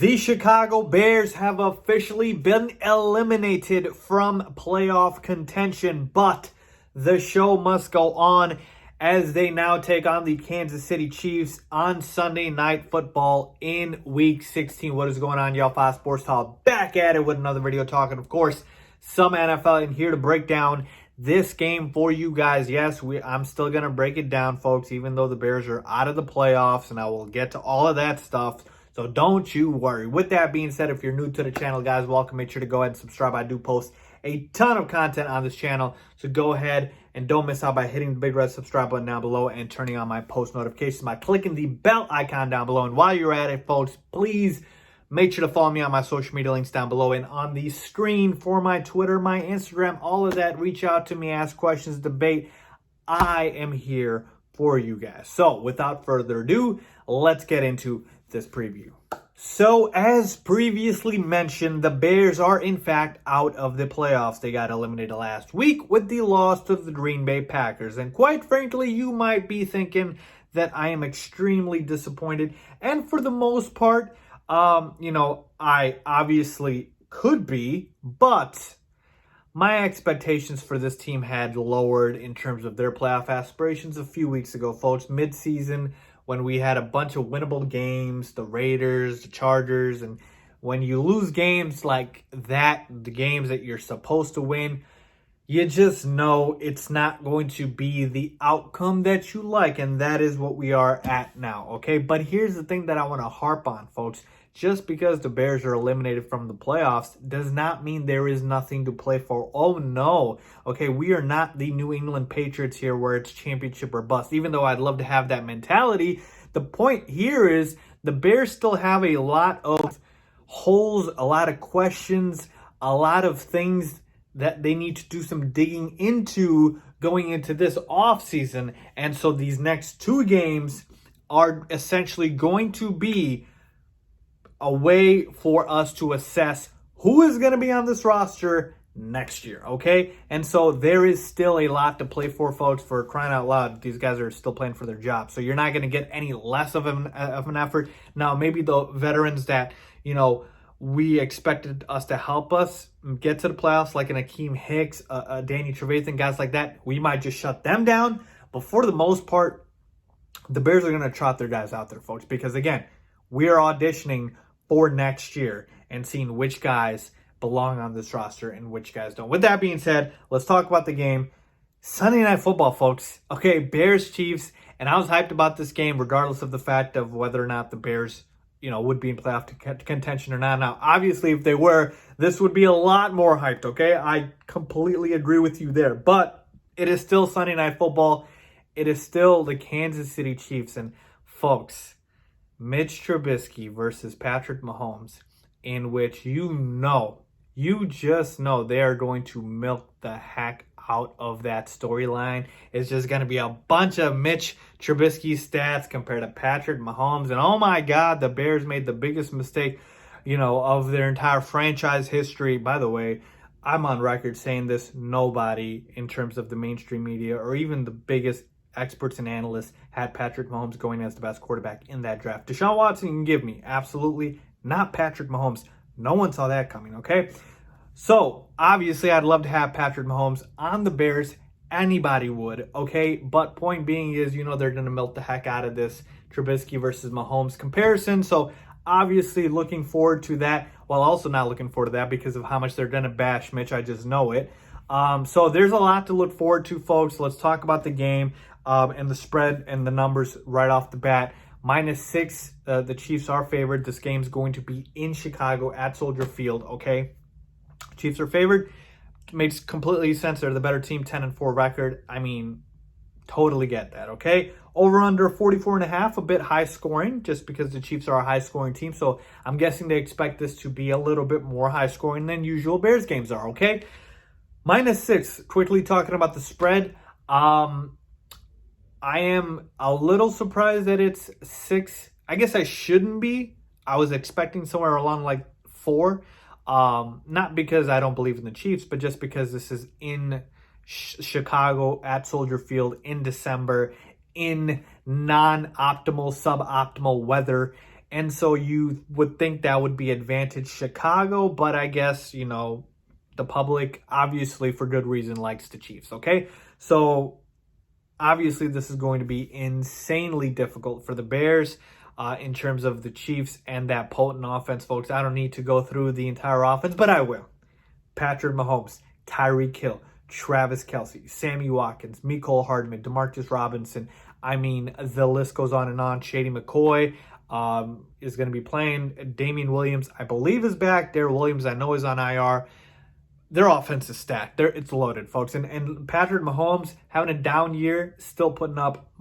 The Chicago Bears have officially been eliminated from playoff contention, but the show must go on as they now take on the Kansas City Chiefs on Sunday Night Football in Week 16. What is going on, y'all? Fox Sports Talk back at it with another video talking, of course, some NFL in here to break down this game for you guys. Yes, I'm still going to break it down, folks, even though the Bears are out of the playoffs, and I will get to all of that stuff. So don't you worry. With that being said, if you're new to the channel, guys, welcome. Make sure to go ahead and subscribe. I do post a ton of content on this channel. So go ahead and don't miss out by hitting the big red subscribe button down below and turning on my post notifications by clicking the bell icon down below. And while you're at it, folks, please make sure to follow me on my social media links down below and on the screen for my Twitter, my Instagram, all of that. Reach out to me, ask questions, debate. I am here for you guys. So without further ado, let's get into this preview. So as previously mentioned, the Bears are in fact out of the playoffs. They got eliminated last week with the loss to the Green Bay Packers. And quite frankly, you might be thinking that I am extremely disappointed. And for the most part, I obviously could be, but my expectations for this team had lowered in terms of their playoff aspirations a few weeks ago, folks. Mid-season, when we had a bunch of winnable games, the Raiders, the Chargers, and when you lose games like that, the games that you're supposed to win, you just know it's not going to be the outcome that you like, and that is what we are at now, okay? But here's the thing that I want to harp on, folks. Just because the Bears are eliminated from the playoffs does not mean there is nothing to play for. Oh, no. Okay, we are not the New England Patriots here where it's championship or bust. Even though I'd love to have that mentality, the point here is the Bears still have a lot of holes, a lot of questions, a lot of things that they need to do some digging into going into this offseason. And so these next two games are essentially going to be a way for us to assess who is going to be on this roster next year, okay? And so there is still a lot to play for, folks. For crying out loud, these guys are still playing for their job. So you're not going to get any less of an effort. Now, maybe the veterans that, we expected us to help us get to the playoffs, like an Akeem Hicks, Danny Trevathan, guys like that, we might just shut them down. But for the most part, the Bears are going to trot their guys out there, folks, because, again, we are auditioning for next year and seeing which guys belong on this roster and which guys don't. With that being said, let's talk about the game. Sunday Night Football, folks. Okay, Bears, Chiefs, and I was hyped about this game regardless of the fact of whether or not the Bears, would be in playoff contention or not. Now, obviously, if they were, this would be a lot more hyped, okay? I completely agree with you there. But it is still Sunday Night Football. It is still the Kansas City Chiefs. And, folks, Mitch Trubisky versus Patrick Mahomes, in which you just know they are going to milk the heck out of that storyline. It's just going to be a bunch of Mitch Trubisky stats compared to Patrick Mahomes. And oh my God, the Bears made the biggest mistake, of their entire franchise history. By the way, I'm on record saying this. Nobody in terms of the mainstream media or even the biggest experts and analysts had Patrick Mahomes going as the best quarterback in that draft. Deshaun Watson, you can give me. Absolutely not Patrick Mahomes. No one saw that coming, okay? So, obviously, I'd love to have Patrick Mahomes on the Bears. Anybody would, okay? But point being is, they're going to milk the heck out of this Trubisky versus Mahomes comparison. So, obviously, looking forward to that. While also not looking forward to that because of how much they're going to bash Mitch. I just know it. So, there's a lot to look forward to, folks. Let's talk about the game. And the spread and the numbers right off the bat. -6, the Chiefs are favored. This game's going to be in Chicago at Soldier Field, okay? Chiefs are favored. Makes completely sense. They're the better team, 10-4 record. I mean, totally get that, okay? Over under 44.5, a bit high scoring, just because the Chiefs are a high scoring team. So I'm guessing they expect this to be a little bit more high scoring than usual Bears games are, okay? -6, quickly talking about the spread. I am a little surprised that it's 6. I guess I shouldn't be. I was expecting somewhere along like 4. Not because I don't believe in the Chiefs, but just because this is in Chicago at Soldier Field in December in non-optimal, suboptimal weather. And so you would think that would be advantage Chicago, but I guess, the public, obviously for good reason, likes the Chiefs, okay? So obviously this is going to be insanely difficult for the Bears in terms of the Chiefs and that potent offense, folks. I don't need to go through the entire offense, but I will. Patrick Mahomes, Tyreek Hill, Travis Kelce, Sammy Watkins, Mecole Hardman, Demarcus Robinson. I mean, the list goes on and on. Shady McCoy is going to be playing. Damian Williams, I believe, is back. Darrell Williams, I know, is on IR. Their offense is stacked. It's loaded, folks. And Patrick Mahomes, having a down year, still putting up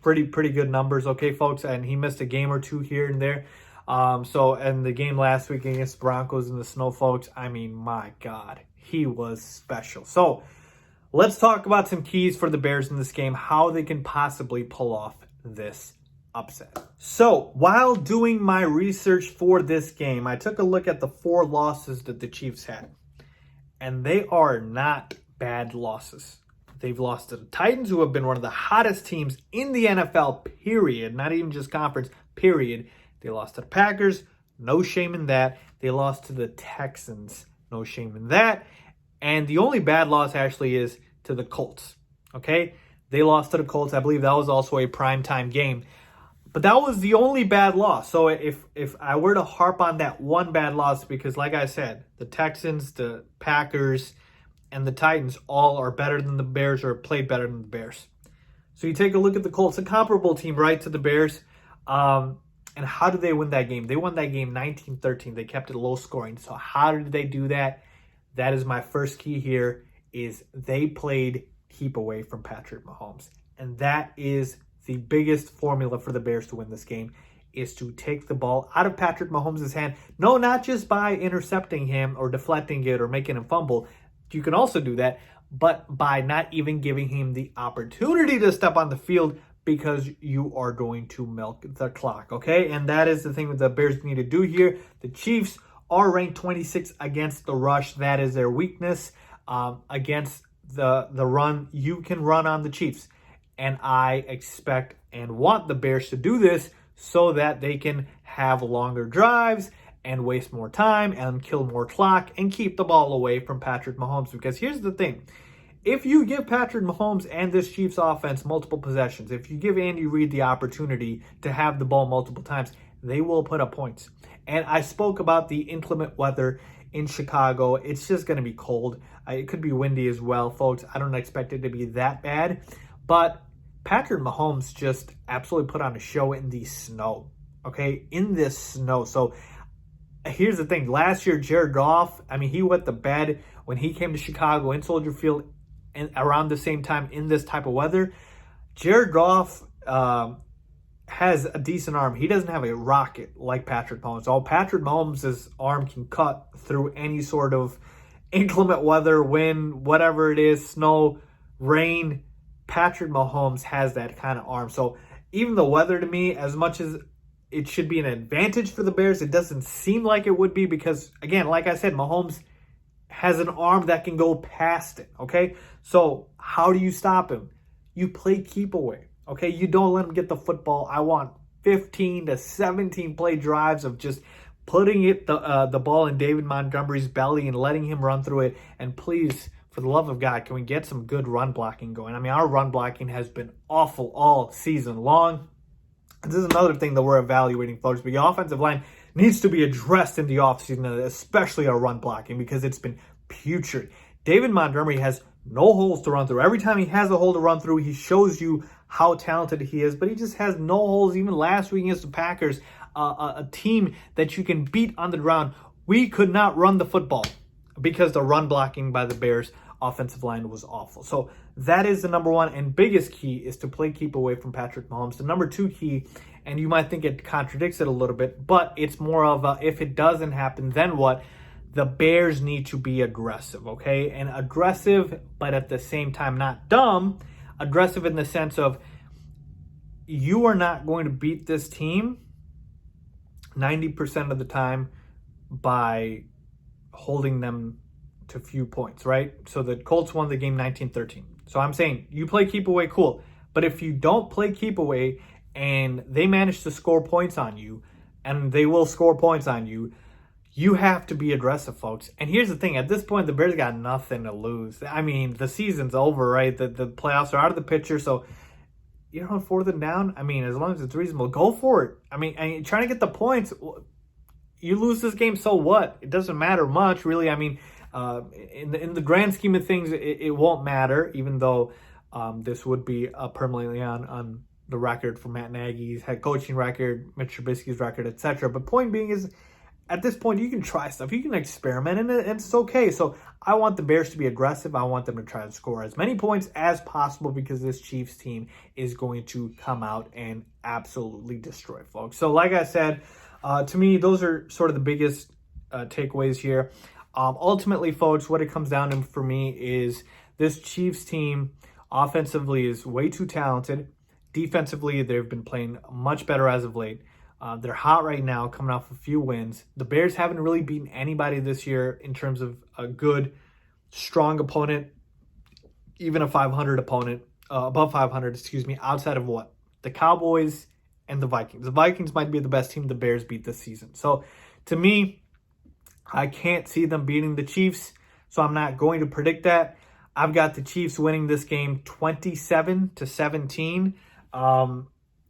pretty good numbers, okay, folks? And he missed a game or two here and there. And the game last week against Broncos in the snow, folks, I mean, my God, he was special. So let's talk about some keys for the Bears in this game, how they can possibly pull off this upset. So while doing my research for this game, I took a look at the 4 losses that the Chiefs had. And they are not bad losses. They've lost to the Titans, who have been one of the hottest teams in the NFL, period. Not even just conference, period. They lost to the Packers. No shame in that. They lost to the Texans. No shame in that. And the only bad loss actually is to the Colts. Okay? They lost to the Colts. I believe that was also a primetime game. But that was the only bad loss. So if I were to harp on that one bad loss, because like I said, the Texans, the Packers, and the Titans all are better than the Bears or played better than the Bears. So you take a look at the Colts, a comparable team, right, to the Bears. And how did they win that game? They won that game 19-13. They kept it low scoring. So how did they do that? That is my first key here, is they played keep away from Patrick Mahomes. And that is the biggest formula for the Bears to win this game, is to take the ball out of Patrick Mahomes' hand. No, not just by intercepting him or deflecting it or making him fumble. You can also do that, but by not even giving him the opportunity to step on the field, because you are going to milk the clock, okay? And that is the thing that the Bears need to do here. The Chiefs are ranked 26 against the rush. That is their weakness. Against the run, you can run on the Chiefs. And I expect and want the Bears to do this so that they can have longer drives and waste more time and kill more clock and keep the ball away from Patrick Mahomes. Because here's the thing. If you give Patrick Mahomes and this Chiefs offense multiple possessions, if you give Andy Reid the opportunity to have the ball multiple times, they will put up points. And I spoke about the inclement weather in Chicago. It's just going to be cold. It could be windy as well, folks. I don't expect it to be that bad. But Patrick Mahomes just absolutely put on a show in the snow, okay? In this snow. So here's the thing. Last year, Jared Goff, he wet the bed when he came to Chicago in Soldier Field and around the same time in this type of weather. Jared Goff has a decent arm. He doesn't have a rocket like Patrick Mahomes. So Patrick Mahomes' arm can cut through any sort of inclement weather, wind, whatever it is, snow, rain. Patrick Mahomes has that kind of arm. So even the weather, to me, as much as it should be an advantage for the Bears, it doesn't seem like it would be, because, again, like I said, Mahomes has an arm that can go past it, okay? So how do you stop him? You play keep away, okay? You don't let him get the football. I want 15 to 17 play drives of just putting the ball in David Montgomery's belly and letting him run through it. And please, for the love of God, can we get some good run blocking going? Our run blocking has been awful all season long. This is another thing that we're evaluating, folks. But the offensive line needs to be addressed in the offseason, especially our run blocking, because it's been putrid. David Montgomery has no holes to run through. Every time he has a hole to run through, he shows you how talented he is, but he just has no holes. Even last week against the Packers, a team that you can beat on the ground, we could not run the football because the run blocking by the Bears offensive line was awful. So that is the number one and biggest key, is to play keep away from Patrick Mahomes. The number two key, and you might think it contradicts it a little bit, but it's more of a, if it doesn't happen, then what? The Bears need to be aggressive, okay? And aggressive, but at the same time not dumb. Aggressive in the sense of, you are not going to beat this team 90% of the time by holding them to few points, right? So the Colts won the game 19-13. So I'm saying, you play keep away, cool. But if you don't play keep away and they manage to score points on you, and they will score points on you. You have to be aggressive, folks. And here's the thing. At this point, the Bears got nothing to lose. I mean, the season's over, right? The playoffs are out of the picture. So, you're on 4th and down. I mean, as long as it's reasonable, go for it. I mean, trying to get the points. You lose this game, so what? It doesn't matter much, really. I mean, in the grand scheme of things, it won't matter, even though this would be permanently on the record for Matt Nagy's head coaching record, Mitch Trubisky's record, etc. But point being is, at this point, you can try stuff. You can experiment, and it's okay. So I want the Bears to be aggressive. I want them to try to score as many points as possible because this Chiefs team is going to come out and absolutely destroy, folks. So like I said, to me, those are sort of the biggest takeaways here. Ultimately, folks, what it comes down to for me is this Chiefs team offensively is way too talented. Defensively, they've been playing much better as of late. They're hot right now, coming off a few wins. The Bears haven't really beaten anybody this year in terms of a good, strong opponent, even a 500 opponent, above 500, outside of what? The Cowboys and the Vikings. The Vikings might be the best team the Bears beat this season. So, to me, I can't see them beating the Chiefs, so I'm not going to predict that. I've got the Chiefs winning this game 27-17.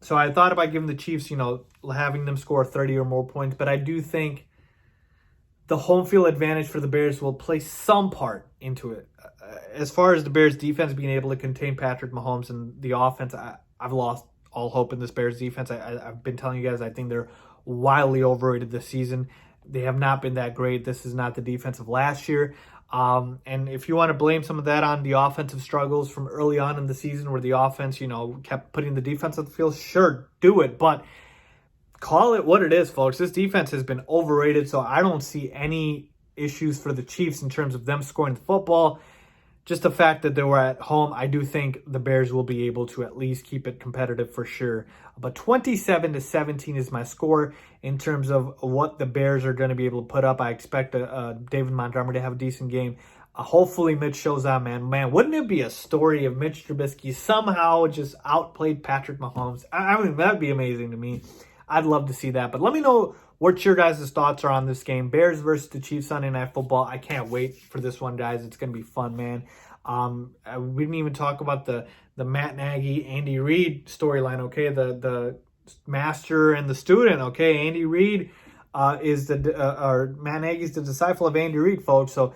So I thought about giving the Chiefs, having them score 30 or more points, but I do think the home field advantage for the Bears will play some part into it. As far as the Bears defense being able to contain Patrick Mahomes and the offense, I've lost all hope in this Bears defense. I've been telling you guys, I think they're wildly overrated this season. They have not been that great. This is not the defense of last year. And if you want to blame some of that on the offensive struggles from early on in the season where the offense, kept putting the defense on the field, sure, do it. But call it what it is, folks. This defense has been overrated, so I don't see any issues for the Chiefs in terms of them scoring the football. Just the fact that they were at home, I do think the Bears will be able to at least keep it competitive for sure. But 27-17 is my score in terms of what the Bears are going to be able to put up. I expect David Montgomery to have a decent game. Hopefully Mitch shows out, man. Man, wouldn't it be a story if Mitch Trubisky somehow just outplayed Patrick Mahomes? I mean, that'd be amazing to me. I'd love to see that. But let me know what your guys' thoughts are on this game. Bears versus the Chiefs Sunday Night Football. I can't wait for this one, guys. It's going to be fun, man. We didn't even talk about the Matt Nagy, Andy Reid storyline, okay? The master and the student, okay? Andy Reid is Matt Nagy's the disciple of Andy Reid, folks. So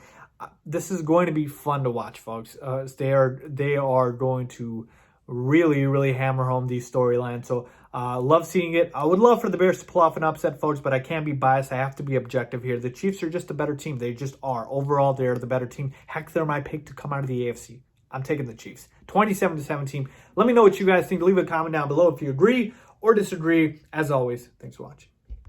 this is going to be fun to watch, folks. They are going to really, really hammer home these storylines. So love seeing it. I would love for the Bears to pull off an upset, folks, but I can't be biased. I have to be objective here. The Chiefs are just a better team. They just are. Overall, they're the better team. Heck, they're my pick to come out of the AFC. I'm taking the Chiefs. 27-17. Let me know what you guys think. Leave a comment down below if you agree or disagree. As always, thanks for watching.